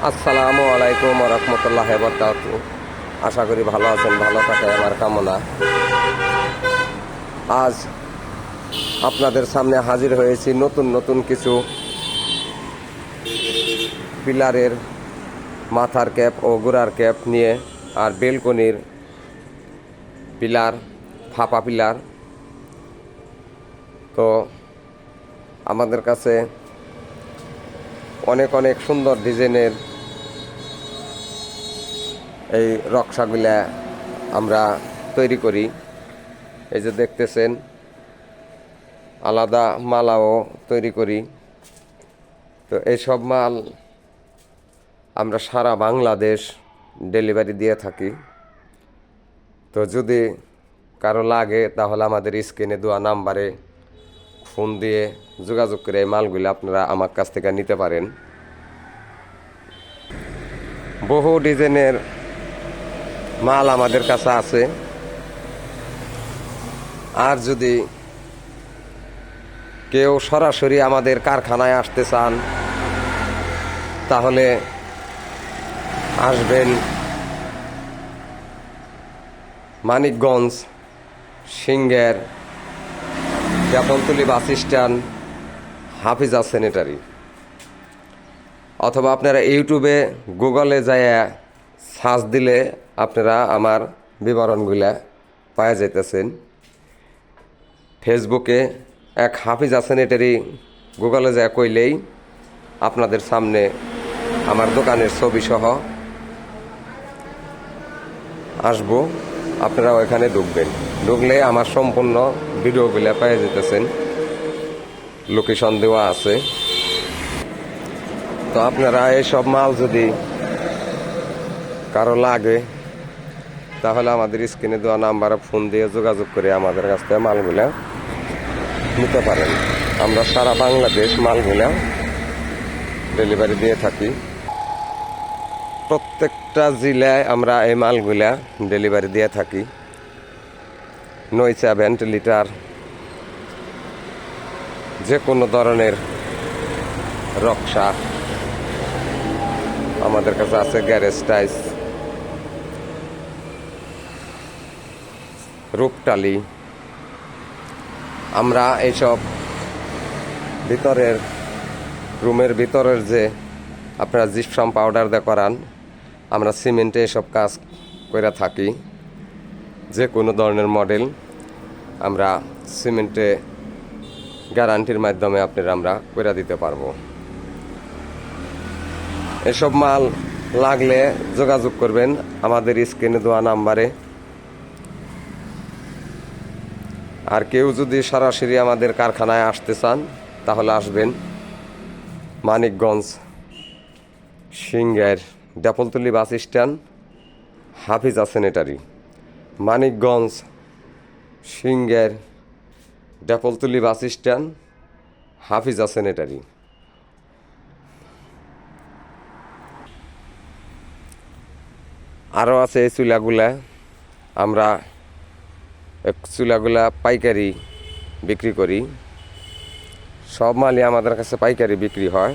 আসসালামু আলাইকুম রহমতুল্লাহ বরকাত। আশা করি ভালো আছেন, ভালো থাকে আমার কামনা। আজ আপনাদের সামনে হাজির হয়েছি নতুন নতুন কিছু পিলারের মাথার ক্যাপ ও গোড়ার ক্যাপ নিয়ে, আর বেলকনির পিলার, ফাঁপা পিলার। তো আমাদের কাছে অনেক অনেক সুন্দর ডিজাইনের এই রক্সাগুলা আমরা তৈরি করি। এই যে দেখতেছেন, আলাদা মালাও তৈরি করি। তো এইসব মাল আমরা সারা বাংলাদেশ ডেলিভারি দিয়ে থাকি। তো যদি কারো লাগে তাহলে আমাদের স্ক্রিনে দেওয়া নাম্বারে ফোন দিয়ে যোগাযোগ করে এই মালগুলো আপনারা আমার কাছ থেকে নিতে পারেন। বহু ডিজাইনের মাল আমাদের কাছে আছে। আর যদি কেউ সরাসরি আমাদের কারখানায় আসতে চান তাহলে আসবেন মানিকগঞ্জ সিংহের Tentultali bus stand, Hafiza sanitary. অথবা আপনারা ইউটিউবে গুগলে যায় সার্চ দিলে আপনারা আমার বিবরণগুলা পাওয়া যাইতেছেন। ফেসবুকে এক হাফিজা স্যানিটারি গুগলে যায় কইলেই আপনাদের সামনে আমার দোকানের ছবি সহ আসবো। আপনারা ওইখানে ঢুকবেন, ঢুকলে আমার সম্পূর্ণ ভিডিওগুলো পেয়ে যেতেছেন, লোকেশন দেওয়া আছে। তো আপনারা এইসব মাল যদি কারো লাগে তাহলে আমাদের স্ক্রিনে দেওয়া নাম্বারে ফোন দিয়ে যোগাযোগ করে আমাদের কাছ থেকে মালগুলা নিতে পারেন। আমরা সারা বাংলাদেশ মালগুলা ডেলিভারি দিয়ে থাকি। প্রত্যেকটা জেলায় আমরা এই মালগুলা ডেলিভারি দিয়ে থাকি। নইচা, ভেন্টিলেটর, যে কোনো ধরনের রক্সা আমাদের কাছে আছে। গ্যারেজ টাইস, রূপটালি। আমরা এইসব ভিতরের রুমের ভিতরের যে আপনারা জিপসাম পাউডার দিয়ে করান, আমরা সিমেন্টে এসব কাজ করে থাকি। যে কোনো ধরনের মডেল আমরা সিমেন্টে গ্যারান্টির মাধ্যমে আপনারা আমরা করে দিতে পারবো। এসব মাল লাগলে যোগাযোগ করবেন আমাদের স্ক্রিনে দেওয়া নাম্বারে। আর কেউ যদি সরাসরি আমাদের কারখানায় আসতে চান তাহলে আসবেন মানিকগঞ্জ সিংহের Tentultali bus stand, Hafiza sanitary. Manikganj সিংহের Tentultali bus stand, Hafiza sanitary. আরও আছে এই চুলাগুলা। আমরা চুলাগুলা পাইকারি বিক্রি করি। সব মালই আমাদের কাছে পাইকারি বিক্রি হয়।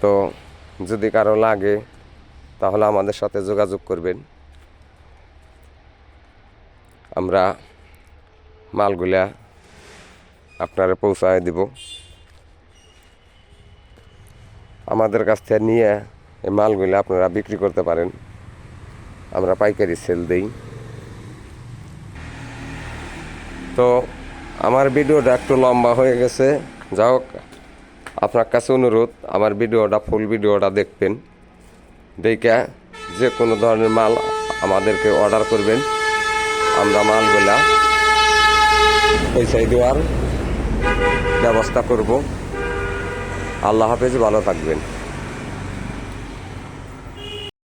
তো যদি কারো লাগে তাহলে আমাদের সাথে যোগাযোগ করবেন। আমরা মালগুলা আপনারা পৌঁছায় দিব। আমাদের কাছ থেকে নিয়ে এই মালগুলা আপনারা বিক্রি করতে পারেন। আমরা পাইকারি সেল দেই। তো আমার ভিডিওটা একটু লম্বা হয়ে গেছে, যাই হোক আপনার কাছে অনুরোধ আমার ভিডিওটা ফুল ভিডিওটা দেখবেন। দেখে যে কোনো ধরনের মাল আমাদেরকে অর্ডার করবেন, আমরা মালগুলা পৌঁছাই দেওয়ার ব্যবস্থা করব। আল্লাহ হাফেজ, ভালো থাকবেন।